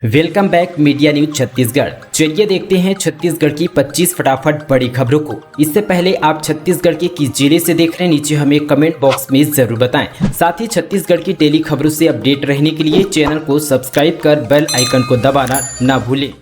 Welcome back media news Chhattisgarh. चलिए देखते हैं छत्तीसगढ़ की 25 फटाफट बड़ी खबरों को। इससे पहले आप छत्तीसगढ़ के किस जिले से देख रहे हैं, नीचे हमें कमेंट बॉक्स में जरूर बताएं। साथ ही छत्तीसगढ़ की डेली खबरों से अपडेट रहने के लिए चैनल को सब्सक्राइब कर बेल आइकन को दबाना ना भूलें।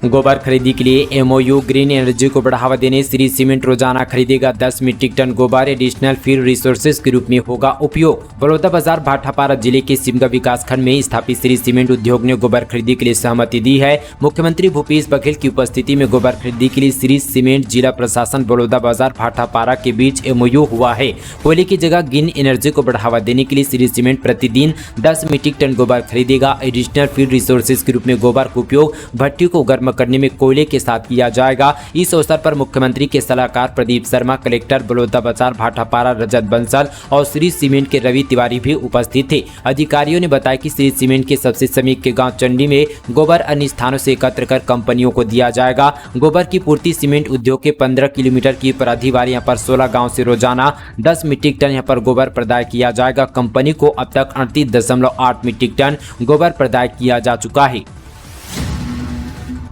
गोबर खरीदी के लिए एमओयू। ग्रीन एनर्जी को बढ़ावा देने श्री सीमेंट रोजाना खरीदेगा 10 मीट्रिक टन गोबर। एडिशनल फील्ड रिसोर्सेज के रूप में होगा उपयोग। बलौदाबाजार भाटापारा जिले के सिमगा विकास खंड में स्थापित श्री सीमेंट उद्योग ने गोबर खरीदी के लिए सहमति दी है। मुख्यमंत्री भूपेश बघेल की उपस्थिति में गोबर खरीदी के लिए श्री सीमेंट जिला प्रशासन बलौदाबाजार भाटापारा के बीच एमओयू हुआ है। कोयले की जगह ग्रीन एनर्जी को बढ़ावा देने के लिए श्री सीमेंट प्रतिदिन 10 मीट्रिक टन गोबर खरीदेगा। एडिशनल फील्ड रिसोर्सेज के रूप में गोबर का उपयोग भट्टी को गर्म करने में कोयले के साथ किया जाएगा। इस अवसर पर मुख्यमंत्री के सलाहकार प्रदीप शर्मा, कलेक्टर बलौदाबाजार भाटापारा रजत बंसल और श्री सीमेंट के रवि तिवारी भी उपस्थित थे। अधिकारियों ने बताया कि श्री सीमेंट के सबसे समीप के गांव चंडी में गोबर अन्य स्थानों से एकत्र कर कंपनियों को दिया जाएगा। गोबर की पूर्ति सीमेंट उद्योग के 15 किलोमीटर की परिधि वाले यहाँ पर 16 गाँव से रोजाना 10 मीट्रिक टन यहाँ पर गोबर प्रदाय किया जाएगा। कंपनी को अब तक 38.8 मीट्रिक टन गोबर प्रदाय किया जा चुका है।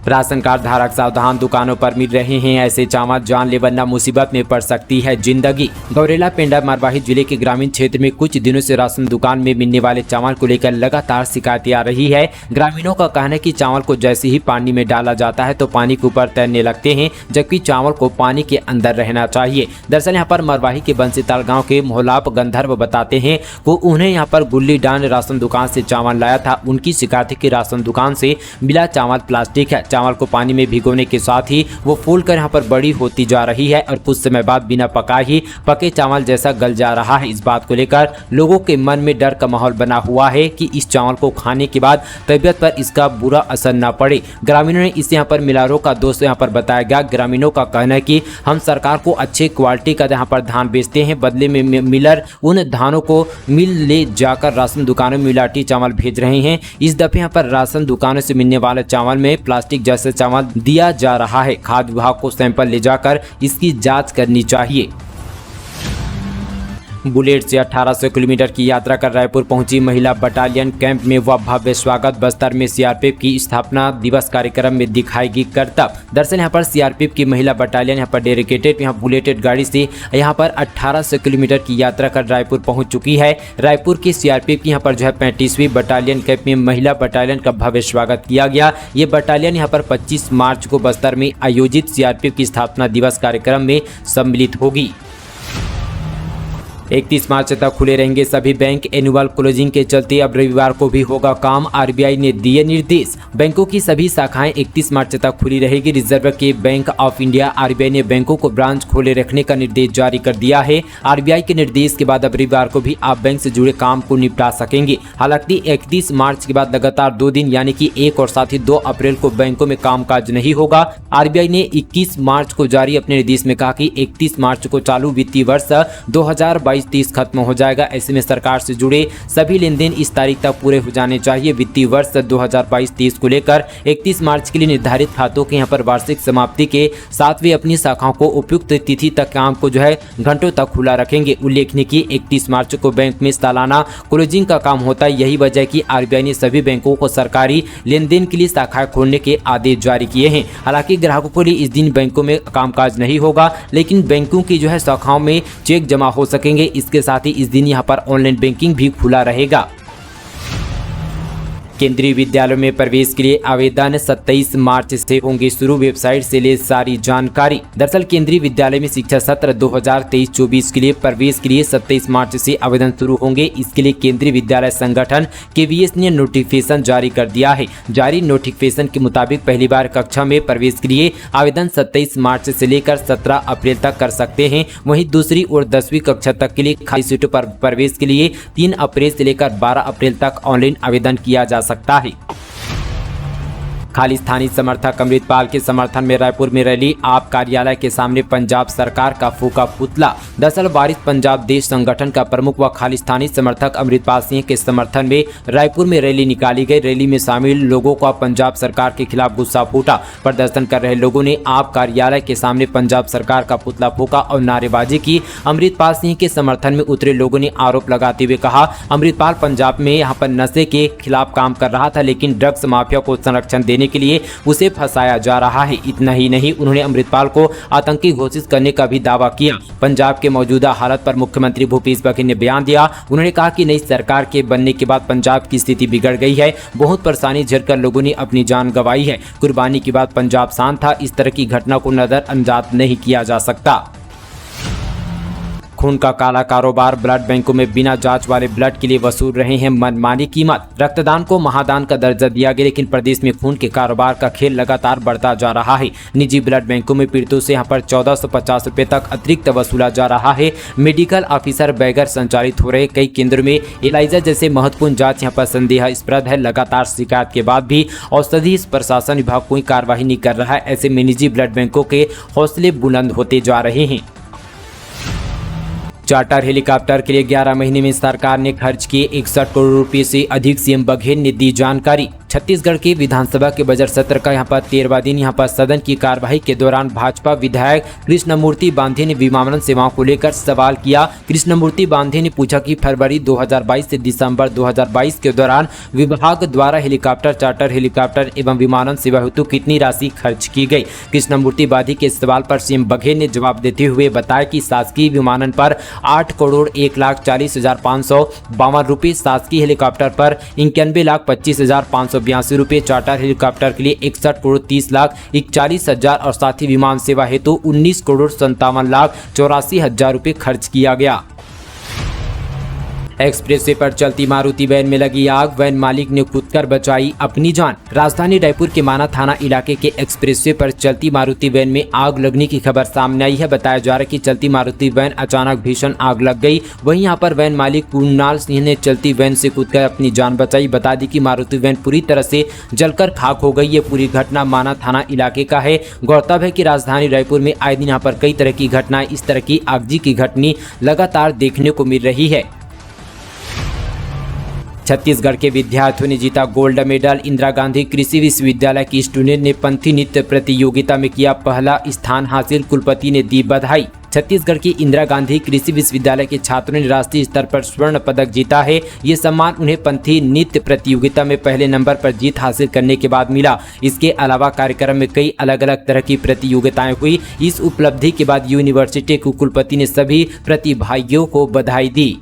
राशन कार्ड धारक सावधान, दुकानों पर मिल रहे हैं ऐसे चावल, जानलेवा वरना मुसीबत में पड़ सकती है जिंदगी। गौरेला पेंडा मरवाही जिले के ग्रामीण क्षेत्र में कुछ दिनों से राशन दुकान में मिलने वाले चावल को लेकर लगातार शिकायतें आ रही है। ग्रामीणों का कहना है कि चावल को जैसे ही पानी में डाला जाता है तो पानी के ऊपर तैरने लगते हैं, जबकि चावल को पानी के अंदर रहना चाहिए। दरअसल यहाँ पर मरवाही के बंसीताल गाँव के मोहलाप गंधर्व बताते हैं को उन्हें यहाँ पर गुल्ली डांड राशन दुकान से चावल लाया था। उनकी शिकायत है कि राशन दुकान से मिला चावल प्लास्टिक है। चावल को पानी में भिगोने के साथ ही वो फूलकर यहाँ पर बड़ी होती जा रही है और कुछ समय बाद बिना पकाए ही पके चावल जैसा गल जा रहा है। इस बात को लेकर लोगों के मन में डर का माहौल बना हुआ है कि इस चावल को खाने के बाद तबीयत पर इसका बुरा असर न पड़े। ग्रामीणों ने इसे यहाँ पर मिलरों का दोष यहाँ पर बताया गया। ग्रामीणों का कहना है कि हम सरकार को अच्छे क्वालिटी का यहाँ पर धान बेचते हैं, बदले में मिलर उन धानों को मिल ले जाकर राशन दुकानों में मिलावटी चावल भेज रहे हैं। इस दफे यहाँ पर राशन दुकानों से मिलने वाले चावल में प्लास्टिक जैसे चावल दिया जा रहा है। खाद्य विभाग को सैंपल ले जाकर इसकी जांच करनी चाहिए। बुलेट से 1800 किलोमीटर की यात्रा कर रायपुर पहुंची महिला बटालियन। कैंप में वह भव्य स्वागत। बस्तर में सीआरपीएफ की स्थापना दिवस कार्यक्रम में दिखाएगी करतब। दरअसल यहां पर सीआरपीएफ की महिला बटालियन यहां पर डेडिकेटेड बुलेटेड गाड़ी से यहां पर 1800 किलोमीटर की यात्रा कर रायपुर पहुंच चुकी है। रायपुर की सीआरपीएफ की यहां पर 35वीं बटालियन कैंप में महिला बटालियन का भव्य स्वागत किया गया। ये बटालियन यहां पर 25 मार्च को बस्तर में आयोजित सीआरपीएफ की स्थापना दिवस कार्यक्रम में सम्मिलित होगी। 31 मार्च तक खुले रहेंगे सभी बैंक। एनुअल क्लोजिंग के चलते अब रविवार को भी होगा काम। आरबीआई ने दिए निर्देश। बैंकों की सभी शाखाएं 31 मार्च तक खुली रहेगी। रिजर्व के बैंक ऑफ इंडिया आरबीआई ने बैंकों को ब्रांच खोले रखने का निर्देश जारी कर दिया है। आरबीआई के निर्देश के बाद अब रविवार को भी आप बैंक से जुड़े काम को निपटा सकेंगे। हालांकि 31 मार्च के बाद लगातार 2 दिन यानी कि 1 और साथ ही 2 अप्रैल को बैंकों में कामकाज नहीं होगा। आरबीआई ने 21 मार्च को जारी अपने निर्देश में कहा कि 31 मार्च को चालू वित्तीय वर्ष 2022-23 खत्म हो जाएगा। ऐसे में सरकार से जुड़े सभी लेन देन इस तारीख तक पूरे हो जाने चाहिए। वित्तीय वर्ष 2022-23 को लेकर 31 मार्च के लिए निर्धारित खातों के यहाँ पर वार्षिक समाप्ति के साथ वे अपनी शाखाओं को उपयुक्त तिथि तक काम को घंटों तक खुला रखेंगे। उल्लेखनीय कि 31 मार्च को बैंक में सालाना क्लोजिंग का काम होता है। यही वजह कि आरबीआई ने सभी बैंकों को सरकारी लेन देन के लिए शाखाएं खोलने के आदेश जारी किए हैं। हालांकि ग्राहकों के लिए इस दिन बैंकों में कामकाज नहीं होगा, लेकिन बैंकों की शाखाओं में चेक जमा हो सकेंगे। इसके साथ ही इस दिन यहां पर ऑनलाइन बैंकिंग भी खुला रहेगा। केंद्रीय विद्यालयों में प्रवेश के लिए आवेदन 27 मार्च से होंगे शुरू। वेबसाइट से ले सारी जानकारी। दरअसल केंद्रीय विद्यालय में शिक्षा सत्र 2023-24 के लिए प्रवेश के लिए 27 मार्च से आवेदन शुरू होंगे। इसके लिए केंद्रीय विद्यालय संगठन केवीएस ने नोटिफिकेशन जारी कर दिया है। जारी नोटिफिकेशन के मुताबिक पहली बार कक्षा में प्रवेश के लिए आवेदन 27 मार्च से लेकर 17 अप्रैल तक कर सकते हैं। वहीं दूसरी और 10वीं कक्षा तक के लिए खाली सीटों पर प्रवेश के लिए 3 अप्रैल से लेकर 12 अप्रैल तक ऑनलाइन आवेदन किया जा सकता है। खालिस्तानी समर्थक अमृतपाल के समर्थन में रायपुर में रैली, आप कार्यालय के सामने पंजाब सरकार का फूका पुतला। दरअसल वारिस पंजाब देश संगठन का प्रमुख व खालिस्तानी समर्थक अमृतपाल सिंह के समर्थन में रायपुर में रैली निकाली गई। रैली में शामिल लोगों का पंजाब सरकार के खिलाफ गुस्सा फूटा। प्रदर्शन कर रहे लोगों ने आप कार्यालय के सामने पंजाब सरकार का पुतला फूका और नारेबाजी की। अमृतपाल सिंह के समर्थन में उतरे लोगों ने आरोप लगाते हुए कहा, अमृतपाल पंजाब में यहाँ पर नशे के खिलाफ काम कर रहा था, लेकिन ड्रग्स माफिया को संरक्षण देने के लिए उसे फंसाया जा रहा है। इतना ही नहीं, उन्होंने अमृतपाल को आतंकी घोषित करने का भी दावा किया। पंजाब के मौजूदा हालत पर मुख्यमंत्री भूपेश बघेल ने बयान दिया। उन्होंने कहा कि नई सरकार के बनने के बाद पंजाब की स्थिति बिगड़ गई है। बहुत परेशानी झेलकर लोगों ने अपनी जान गंवाई है। कुर्बानी के बाद पंजाब शांत था। इस तरह की घटना को नजरअंदाज नहीं किया जा सकता। खून का काला कारोबार, ब्लड बैंकों में बिना जांच वाले ब्लड के लिए वसूल रहे हैं मनमानी कीमत। रक्तदान को महादान का दर्जा दिया गया, लेकिन प्रदेश में खून के कारोबार का खेल लगातार बढ़ता जा रहा है। निजी ब्लड बैंकों में पीड़ितों से यहाँ पर 1450 रुपए तक अतिरिक्त वसूला जा रहा है। मेडिकल ऑफिसर बगैर संचालित हो रहे कई केंद्रों में एलाइजा जैसे महत्वपूर्ण जाँच यहाँ पर संदेहास्पद है। लगातार शिकायत के बाद भी औषधि प्रशासन विभाग कोई कार्रवाई नहीं कर रहा है। ऐसे में निजी ब्लड बैंकों के हौसले बुलंद होते जा रहे हैं। चार्टर हेलीकॉप्टर के लिए 11 महीने में सरकार ने खर्च किए 61 करोड़ रुपए से अधिक, सीएम बघेल ने दी जानकारी। छत्तीसगढ़ के विधानसभा के बजट सत्र का यहाँ पर 13वां दिन यहाँ पर सदन की कार्यवाही के दौरान भाजपा विधायक कृष्णमूर्ति बांधे ने विमानन सेवाओं को लेकर सवाल किया। कृष्णमूर्ति बांधे ने पूछा कि फरवरी 2022 से दिसंबर 2022 के दौरान विभाग द्वारा हेलीकॉप्टर, चार्टर हेलीकॉप्टर एवं विमानन सेवा हेतु कितनी राशि खर्च की गई। कृष्णमूर्ति बांधे के सवाल पर सीएम बघेल ने जवाब देते हुए बताया कि शासकीय विमानन पर 8 करोड़ 1,40,552 रुपये, शासकीय हेलीकॉप्टर पर 91,25,582 रुपये, चार्टर हेलीकॉप्टर के लिए 61 करोड़ 30,41,40,000 और साथ ही विमान सेवा हेतु 19 करोड़ 57,84,000 रुपये खर्च किया गया। एक्सप्रेसवे पर चलती मारुति वैन में लगी आग, वैन मालिक ने कूदकर बचाई अपनी जान। राजधानी रायपुर के माना थाना इलाके के एक्सप्रेसवे पर चलती मारुति वैन में आग लगने की खबर सामने आई है। बताया जा रहा है कि चलती मारुति वैन अचानक भीषण आग लग गई। वहीं यहां पर वैन मालिक कुणाल सिंह ने चलती वैन से कूदकर अपनी जान बचाई। बता दी कि मारुति वैन पूरी तरह से जलकर खाक हो गई। ये पूरी घटना माना थाना इलाके का है। गौरतलब है कि राजधानी रायपुर में आए दिन यहाँ पर कई तरह की घटनाएं, इस तरह की आगजनी की घटना लगातार देखने को मिल रही है। छत्तीसगढ़ के विद्यार्थियों ने जीता गोल्ड मेडल। इंदिरा गांधी कृषि विश्वविद्यालय की स्टूडेंट ने पंथी नृत्य प्रतियोगिता में किया पहला स्थान हासिल, कुलपति ने दी बधाई। छत्तीसगढ़ की इंदिरा गांधी कृषि विश्वविद्यालय के छात्रों ने राष्ट्रीय स्तर पर स्वर्ण पदक जीता है। ये सम्मान उन्हें पंथी नृत्य प्रतियोगिता में पहले नंबर पर जीत हासिल करने के बाद मिला। इसके अलावा कार्यक्रम में कई अलग अलग तरह की प्रतियोगिताएं हुई। इस उपलब्धि के बाद यूनिवर्सिटी के कुलपति ने सभी प्रतिभागियों को बधाई दी।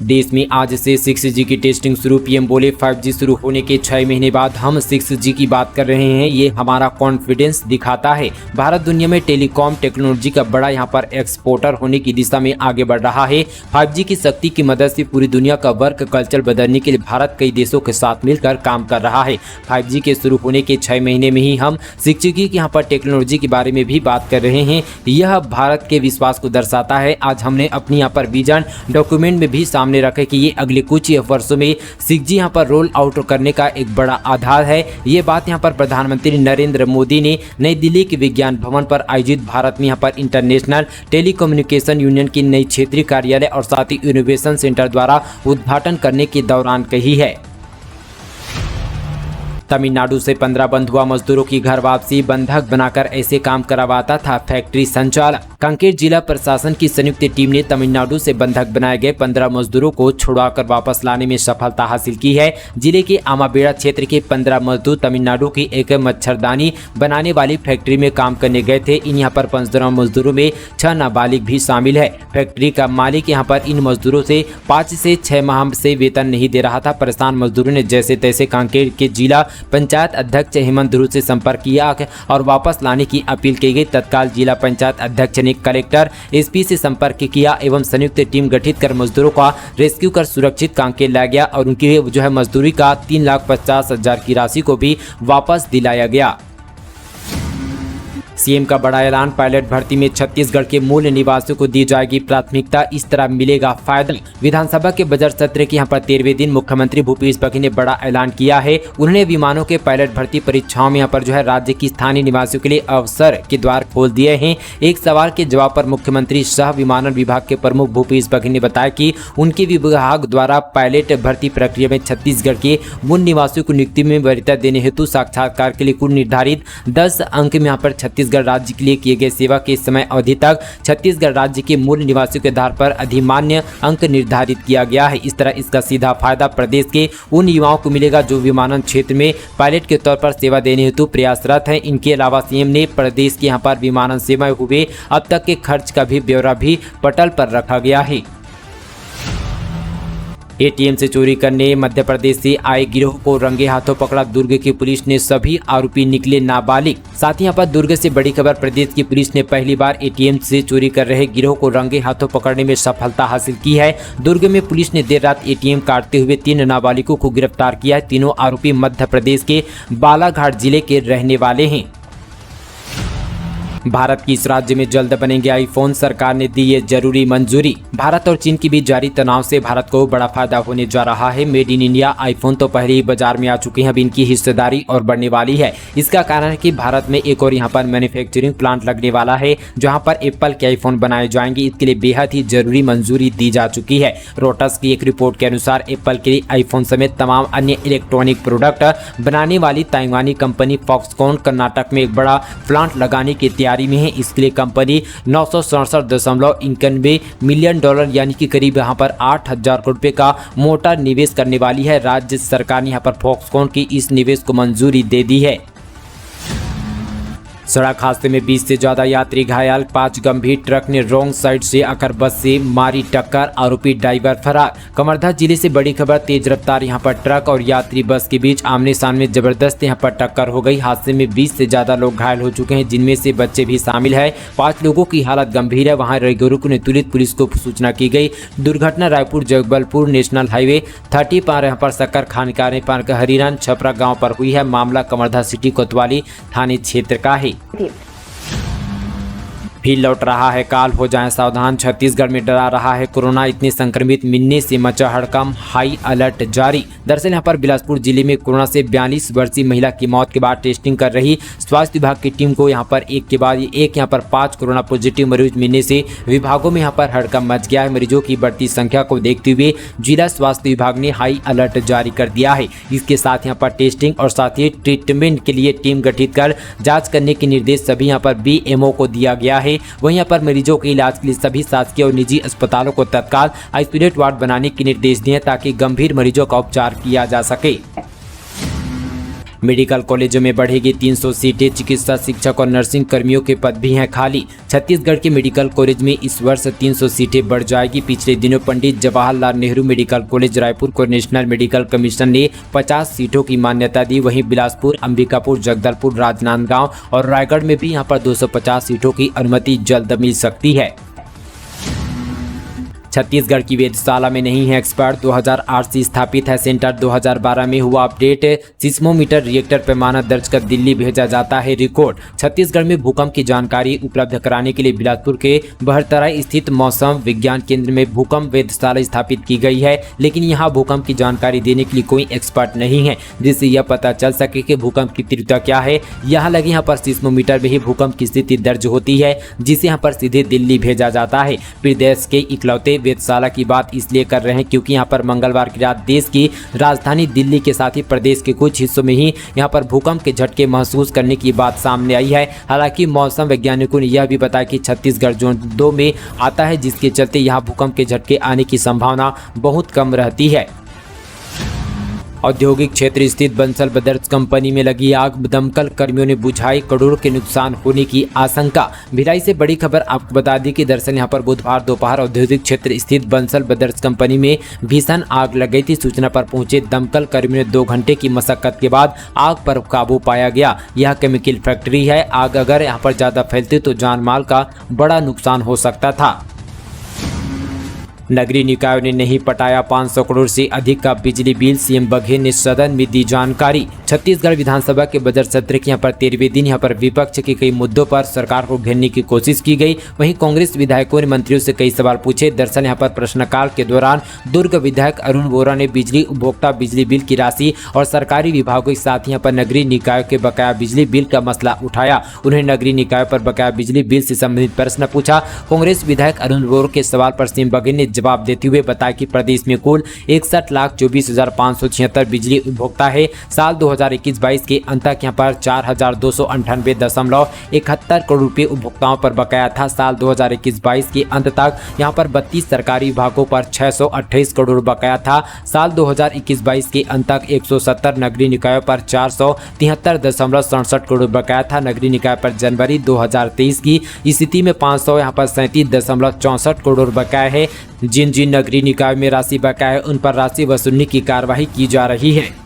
देश में आज से 6G की टेस्टिंग शुरू। पीएम बोले 5G शुरू होने के 6 महीने बाद हम 6G की बात कर रहे हैं। ये हमारा कॉन्फिडेंस दिखाता है। भारत दुनिया में टेलीकॉम टेक्नोलॉजी का बड़ा यहाँ पर एक्सपोर्टर होने की दिशा में आगे बढ़ रहा है। 5G की शक्ति की मदद से पूरी दुनिया का वर्क कल्चर बदलने के लिए भारत कई देशों के साथ मिलकर काम कर रहा है। 5G के शुरू होने के 6 महीने में ही हम 6G की यहाँ पर टेक्नोलॉजी के बारे में भी बात कर रहे हैं। यह भारत के विश्वास को दर्शाता है। आज हमने अपनी यहाँ पर विजन डॉक्यूमेंट में भी सामने रखे कि ये अगले कुछ वर्षों में 6G यहाँ पर रोल आउट करने का एक बड़ा आधार है। ये बात यहाँ पर प्रधानमंत्री नरेंद्र मोदी ने नई दिल्ली के विज्ञान भवन पर आयोजित भारत में यहाँ पर इंटरनेशनल टेलीकम्युनिकेशन यूनियन की नई क्षेत्रीय कार्यालय और साथ ही इनोवेशन सेंटर द्वारा उद्घाटन करने के दौरान कही है। तमिलनाडु से 15 बंधुआ मजदूरों की घर वापसी, बंधक बनाकर ऐसे काम करवाता था फैक्ट्री संचालक। कांकेर जिला प्रशासन की संयुक्त टीम ने तमिलनाडु से बंधक बनाए गए 15 मजदूरों को छुड़ाकर वापस लाने में सफलता हासिल की है। जिले के आमाबेड़ा क्षेत्र के 15 मजदूर तमिलनाडु की एक मच्छरदानी बनाने वाली फैक्ट्री में काम करने गए थे। इन यहाँ पर 15 मजदूरों में 6 नाबालिग भी शामिल है। फैक्ट्री का मालिक यहाँ पर इन मजदूरों से 5 से 6 माह से वेतन नहीं दे रहा था। परेशान मजदूरों ने जैसे तैसे कांकेर के जिला पंचायत अध्यक्ष हेमंत ध्रुव से संपर्क किया और वापस लाने की अपील की गई। तत्काल जिला पंचायत अध्यक्ष ने कलेक्टर एसपी से संपर्क किया एवं संयुक्त टीम गठित कर मजदूरों का रेस्क्यू कर सुरक्षित कांकेर लाया गया और उनकी जो है मजदूरी का 3,50,000 की राशि को भी वापस दिलाया गया। सीएम का बड़ा ऐलान, पायलट भर्ती में छत्तीसगढ़ के मूल निवासियों को दी जाएगी प्राथमिकता, इस तरह मिलेगा फायदा। विधानसभा के बजट सत्र के यहाँ पर 13वें दिन मुख्यमंत्री भूपेश बघेल ने बड़ा ऐलान किया है। उन्होंने विमानों के पायलट भर्ती परीक्षाओं में यहाँ पर राज्य की स्थानीय निवासियों के लिए अवसर के द्वार खोल दिए हैं। एक सवाल के जवाब पर मुख्यमंत्री सह विमानन विभाग के प्रमुख भूपेश बघेल ने बताया कि उनके विभाग द्वारा पायलट भर्ती प्रक्रिया में छत्तीसगढ़ के मूल निवासियों को नियुक्ति में वरीयता देने हेतु साक्षात्कार के लिए कुल निर्धारित 10 अंक में यहाँ पर छत्तीसगढ़ राज्य के लिए किए गए सेवा के समय अवधि तक छत्तीसगढ़ राज्य के मूल निवासियों के आधार पर अधिमान्य अंक निर्धारित किया गया है। इस तरह इसका सीधा फायदा प्रदेश के उन युवाओं को मिलेगा जो विमानन क्षेत्र में पायलट के तौर पर सेवा देने हेतु प्रयासरत हैं। इनके अलावा सीएम ने प्रदेश के यहाँ पर विमानन सेवा हुए अब तक के खर्च का भी ब्यौरा भी पटल पर रखा गया है। एटीएम से चोरी करने मध्य प्रदेश से आए गिरोह को रंगे हाथों पकड़ा दुर्ग की पुलिस ने, सभी आरोपी निकले नाबालिग। साथ ही यहाँ पर दुर्ग से बड़ी खबर, प्रदेश की पुलिस ने पहली बार एटीएम से चोरी कर रहे गिरोह को रंगे हाथों पकड़ने में सफलता हासिल की है। दुर्ग में पुलिस ने देर रात एटीएम काटते हुए 3 नाबालिगों को गिरफ्तार किया है। तीनों आरोपी मध्य प्रदेश के बालाघाट जिले के रहने वाले हैं। भारत की इस राज्य में जल्द बनेंगे आईफोन, सरकार ने दी ये जरूरी मंजूरी। भारत और चीन के बीच जारी तनाव से भारत को बड़ा फायदा होने जा रहा है। मेड इन इंडिया आईफोन तो पहले ही बाजार में आ चुके हैं, अब इनकी हिस्सेदारी और बढ़ने वाली है। इसका कारण है कि भारत में एक और यहाँ पर मैन्युफैक्चरिंग प्लांट लगने वाला है जहाँ पर एप्पल के आईफोन बनाए जाएंगे। इसके लिए बेहद ही जरूरी मंजूरी दी जा चुकी है। रॉयटर्स की एक रिपोर्ट के अनुसार एप्पल के लिए आईफोन समेत तमाम अन्य इलेक्ट्रॉनिक प्रोडक्ट बनाने वाली ताइवानी कंपनी फॉक्सकॉन कर्नाटक में एक बड़ा प्लांट लगाने की तैयारी में है। इसके लिए कंपनी 967.91 मिलियन डॉलर यानी कि करीब यहाँ पर 8,000 करोड़ रुपए का मोटा निवेश करने वाली है। राज्य सरकार ने यहाँ पर फॉक्सकॉन की इस निवेश को मंजूरी दे दी है। सड़क हादसे में 20 से ज्यादा यात्री घायल, 5 गंभीर, ट्रक ने रोंग साइड से आकर बस से मारी टक्कर, आरोपी ड्राइवर फरार। कवर्धा जिले से बड़ी खबर, तेज रफ्तार यहाँ पर ट्रक और यात्री बस के बीच आमने सामने जबरदस्त यहाँ पर टक्कर हो गई। हादसे में 20 से ज्यादा लोग घायल हो चुके हैं, जिनमें से बच्चे भी शामिल है। 5 लोगों की हालत गंभीर है। वहाँ रैगुरु ने तुरंत पुलिस को सूचना की गई। दुर्घटना रायपुर जगबलपुर नेशनल हाईवे 30 पर यहाँ पर सक्कर खानकाने पार्क हरिरान छपरा गाँव पर हुई है। मामला कवर्धा सिटी कोतवाली थाने क्षेत्र का है। फिर लौट रहा है काल, हो जाएं सावधान, छत्तीसगढ़ में डरा रहा है कोरोना। इतने संक्रमित मिलने से मचा हड़कंप, हाई अलर्ट जारी। दरअसल यहाँ पर बिलासपुर जिले में कोरोना से 42 वर्षीय महिला की मौत के बाद टेस्टिंग कर रही स्वास्थ्य विभाग की टीम को यहाँ पर एक के बाद एक यहाँ पर 5 कोरोना पॉजिटिव मरीज मिलने से विभागों में यहाँ पर हड़कंप मच गया है। मरीजों की बढ़ती संख्या को देखते हुए जिला स्वास्थ्य विभाग ने हाई अलर्ट जारी कर दिया है। इसके साथ यहाँ पर टेस्टिंग और साथ ही ट्रीटमेंट के लिए टीम गठित कर जाँच करने के निर्देश सभी यहाँ पर BMO को दिया गया है। वहीं यहाँ पर मरीजों के इलाज के लिए सभी शासकीय और निजी अस्पतालों को तत्काल आइसोलेट वार्ड बनाने के निर्देश दिए ताकि गंभीर मरीजों का उपचार किया जा सके। मेडिकल कॉलेजों में बढ़ेगी 300 सीटें, चिकित्सा शिक्षक और नर्सिंग कर्मियों के पद भी हैं खाली। छत्तीसगढ़ के मेडिकल कॉलेज में इस वर्ष 300 सीटें बढ़ जाएगी। पिछले दिनों पंडित जवाहरलाल नेहरू मेडिकल कॉलेज रायपुर को नेशनल मेडिकल कमीशन ने 50 सीटों की मान्यता दी। वहीं बिलासपुर, अंबिकापुर, जगदलपुर, राजनांदगांव और रायगढ़ में भी यहां पर 250 सीटों की अनुमति जल्द मिल सकती है। छत्तीसगढ़ की वेधशाला में नहीं है एक्सपर्ट, 2008 से स्थापित है सेंटर। 2012 में हुआ अपडेट, सिस्मोमीटर रिएक्टर पैमाना दर्ज कर दिल्ली भेजा जाता है रिकॉर्ड। छत्तीसगढ़ में भूकंप की जानकारी उपलब्ध कराने के लिए बिलासपुर के बहरतराई स्थित मौसम विज्ञान केंद्र में भूकंप वेधशाला स्थापित की गई है, लेकिन यहाँ भूकंप की जानकारी देने के लिए कोई एक्सपर्ट नहीं है, जिससे यह पता चल सके कि भूकंप की तीव्रता क्या है। यहाँ लगे यहाँ पर सिस्मोमीटर में ही भूकंप की स्थिति दर्ज होती है, जिसे यहाँ पर सीधे दिल्ली भेजा जाता है। प्रदेश के इकलौते वेधशाला की बात इसलिए कर रहे हैं क्योंकि यहाँ पर मंगलवार की रात देश की राजधानी दिल्ली के साथ ही प्रदेश के कुछ हिस्सों में ही यहाँ पर भूकंप के झटके महसूस करने की बात सामने आई है। हालांकि मौसम वैज्ञानिकों ने यह भी बताया कि छत्तीसगढ़ जोन 2 में आता है, जिसके चलते यहाँ भूकंप के झटके आने की संभावना बहुत कम रहती है। औद्योगिक क्षेत्र स्थित बंसल ब्रदर्स कंपनी में लगी आग, दमकल कर्मियों ने बुझाई, करोड़ों के नुकसान होने की आशंका। भिलाई से बड़ी खबर आपको बता दी कि दरअसल यहां पर बुधवार दोपहर औद्योगिक क्षेत्र स्थित बंसल ब्रदर्स कंपनी में भीषण आग लग गई थी। सूचना पर पहुंचे दमकल कर्मियों ने 2 घंटे की मशक्कत के बाद आग पर काबू पाया गया। यह केमिकल फैक्ट्री है। आग अगर यहाँ पर ज्यादा फैलती तो जान माल का बड़ा नुकसान हो सकता था। नगरीय निकायों ने नहीं पटाया 500 करोड़ से अधिक का बिजली बिल, सीएम बघेल ने सदन में दी जानकारी। छत्तीसगढ़ विधानसभा के बजट सत्र के यहाँ पर 13वें दिन यहाँ पर विपक्ष के कई मुद्दों पर सरकार को घेरने की कोशिश की गई। वहीं कांग्रेस विधायकों ने मंत्रियों से कई सवाल पूछे। दरअसल यहाँ पर प्रश्नकाल के दौरान दुर्ग विधायक अरुण वोरा ने बिजली उपभोक्ता बिजली बिल की राशि और सरकारी विभागों के साथ यहाँ पर नगरीय निकायों के बकाया बिजली बिल का मसला उठाया। उन्होंने नगरीय निकायों पर बकाया बिजली बिल से संबंधित प्रश्न पूछा। कांग्रेस विधायक अरुण वोरा के सवाल पर सीएम बघेल ने जवाब देते हुए बताया कि प्रदेश में कुल 61,24,576 बिजली उपभोक्ता है। साल 2021-22 के अंत तक यहाँ पर 4,298.71 करोड़ रुपए उपभोक्ताओं पर बकाया था। साल 2021-22 के अंत तक यहाँ पर 32 सरकारी विभागों पर 628 करोड़ बकाया था। साल 2021-22 के अंत तक 170 नगरीय निकायों पर 473.67 करोड़ बकाया था। नगरीय निकाय पर जनवरी 2023 की स्थिति में 537.64 करोड़ बकाया है। जिन नगरीय निकाय में राशि बकाया है उन पर राशि वसूलने की कार्यवाही की जा रही है।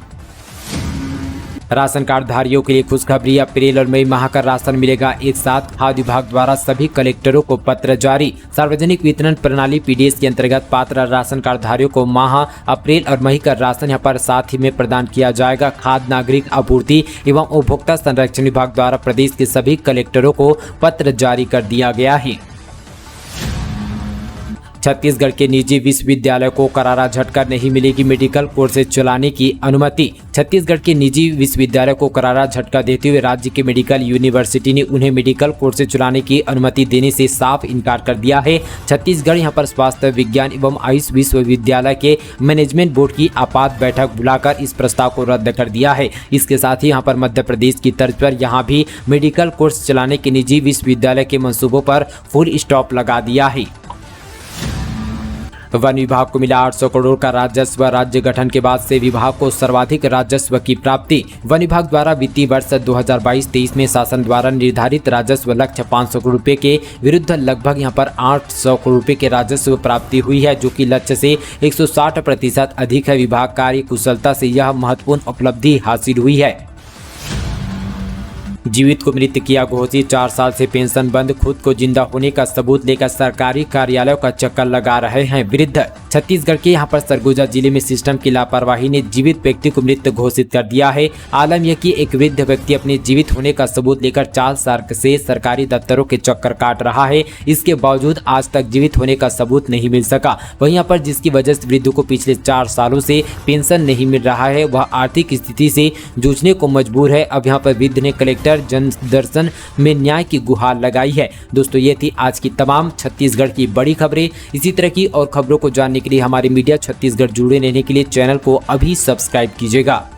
राशन कार्ड धारियों के लिए खुशखबरी, अप्रैल और मई माह का राशन मिलेगा एक साथ। खाद्य विभाग द्वारा सभी कलेक्टरों को पत्र जारी। सार्वजनिक वितरण प्रणाली पीडीएस के अंतर्गत पात्र राशन कार्ड धारियों को माह अप्रैल और मई का राशन यहाँ पर साथ ही में प्रदान किया जाएगा। खाद्य नागरिक आपूर्ति एवं उपभोक्ता संरक्षण विभाग द्वारा प्रदेश के सभी कलेक्टरों को पत्र जारी कर दिया गया है। छत्तीसगढ़ के निजी विश्वविद्यालय को करारा झटका, नहीं मिलेगी मेडिकल कोर्सेज चलाने की अनुमति। छत्तीसगढ़ के निजी विश्वविद्यालय को करारा झटका देते हुए राज्य के मेडिकल यूनिवर्सिटी ने उन्हें मेडिकल कोर्सेज चलाने की अनुमति देने से साफ इनकार कर दिया है। छत्तीसगढ़ यहां पर स्वास्थ्य विज्ञान एवं आयुष विश्वविद्यालय के मैनेजमेंट बोर्ड की आपात बैठक बुलाकर इस प्रस्ताव को रद्द कर दिया है। इसके साथ ही यहाँ पर मध्य प्रदेश की तर्ज पर यहाँ भी मेडिकल कोर्स चलाने के निजी विश्वविद्यालय के मंसूबों पर फुल स्टॉप लगा दिया है। वन विभाग को मिला 800 करोड़ का राजस्व। राज्य गठन के बाद से विभाग को सर्वाधिक राजस्व की प्राप्ति। वन विभाग द्वारा वित्तीय वर्ष 2022-23 में शासन द्वारा निर्धारित राजस्व लक्ष्य 500 करोड़ रुपए के विरुद्ध लगभग यहां पर 800 करोड़ रुपए के राजस्व प्राप्ति हुई है, जो कि लक्ष्य से 160% अधिक है। विभाग कार्य कुशलता से यह महत्वपूर्ण उपलब्धि हासिल हुई है। जीवित को मृत किया घोषित, 4 साल से पेंशन बंद, खुद को जिंदा होने का सबूत लेकर सरकारी कार्यालयों का चक्कर लगा रहे हैं वृद्ध। छत्तीसगढ़ के यहां पर सरगुजा जिले में सिस्टम की लापरवाही ने जीवित व्यक्ति को मृत घोषित कर दिया है। आलम यह कि एक वृद्ध व्यक्ति अपने जीवित होने का सबूत लेकर 4 साल से सरकारी दफ्तरों के चक्कर काट रहा है। इसके बावजूद आज तक जीवित होने का सबूत नहीं मिल सका। वहीं यहाँ पर जिसकी वजह से वृद्ध को पिछले 4 सालों से पेंशन नहीं मिल रहा है, वह आर्थिक स्थिति से जूझने को मजबूर है। अब यहाँ पर वृद्ध ने कलेक्टर जन दर्शन में न्याय की गुहार लगाई है। दोस्तों, ये थी आज की तमाम छत्तीसगढ़ की बड़ी खबरें। इसी तरह की और खबरों को जानने के लिए हमारे मीडिया छत्तीसगढ़ जुड़े रहने के लिए चैनल को अभी सब्सक्राइब कीजिएगा।